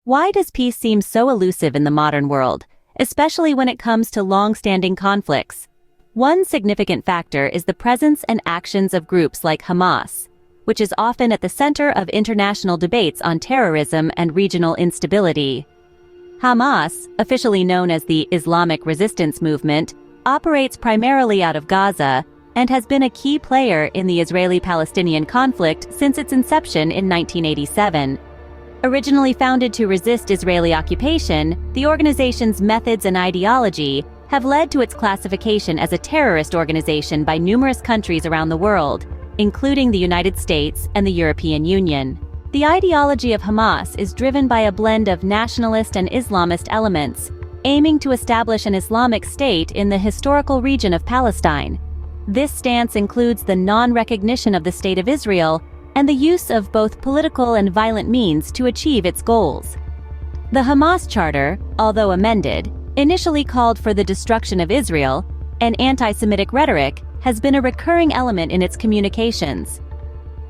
Why does peace seem so elusive in the modern world, especially when it comes to long-standing conflicts? One significant factor is the presence and actions of groups like Hamas, which is often at the center of international debates on terrorism and regional instability. Hamas, officially known as the Islamic Resistance Movement, operates primarily out of Gaza and has been a key player in the Israeli-Palestinian conflict since its inception in 1987. Originally founded to resist Israeli occupation, the organization's methods and ideology have led to its classification as a terrorist organization by numerous countries around the world, including the United States and the European Union. The ideology of Hamas is driven by a blend of nationalist and Islamist elements, aiming to establish an Islamic state in the historical region of Palestine. This stance includes the non-recognition of the State of Israel and the use of both political and violent means to achieve its goals. The Hamas Charter, although amended, initially called for the destruction of Israel, and anti-Semitic rhetoric has been a recurring element in its communications.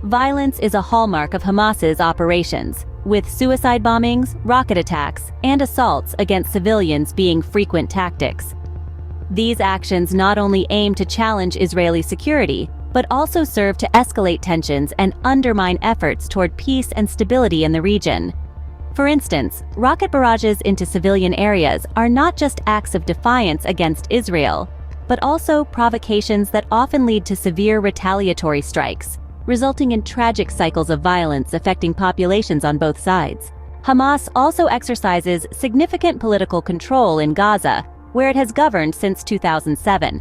Violence is a hallmark of Hamas's operations, with suicide bombings, rocket attacks, and assaults against civilians being frequent tactics. These actions not only aim to challenge Israeli security, but also serve to escalate tensions and undermine efforts toward peace and stability in the region. For instance, rocket barrages into civilian areas are not just acts of defiance against Israel, but also provocations that often lead to severe retaliatory strikes, resulting in tragic cycles of violence affecting populations on both sides. Hamas also exercises significant political control in Gaza, where it has governed since 2007.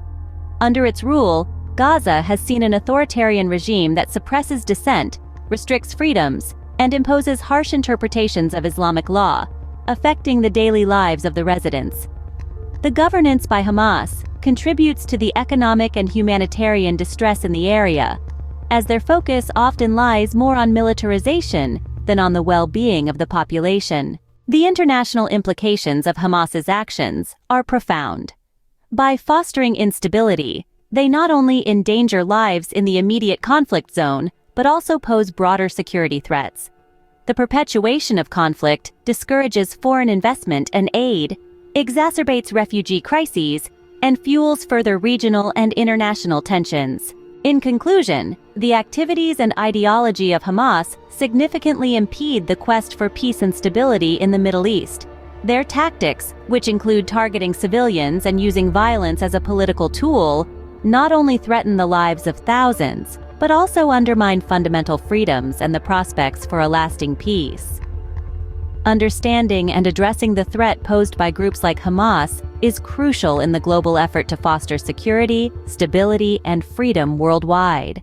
Under its rule, Gaza has seen an authoritarian regime that suppresses dissent, restricts freedoms, and imposes harsh interpretations of Islamic law, affecting the daily lives of the residents. The governance by Hamas contributes to the economic and humanitarian distress in the area, as their focus often lies more on militarization than on the well-being of the population. The international implications of Hamas's actions are profound. By fostering instability, they not only endanger lives in the immediate conflict zone, but also pose broader security threats. The perpetuation of conflict discourages foreign investment and aid, exacerbates refugee crises, and fuels further regional and international tensions. In conclusion, the activities and ideology of Hamas significantly impede the quest for peace and stability in the Middle East. Their tactics, which include targeting civilians and using violence as a political tool, not only threaten the lives of thousands, but also undermine fundamental freedoms and the prospects for a lasting peace. Understanding and addressing the threat posed by groups like Hamas is crucial in the global effort to foster security, stability, and freedom worldwide.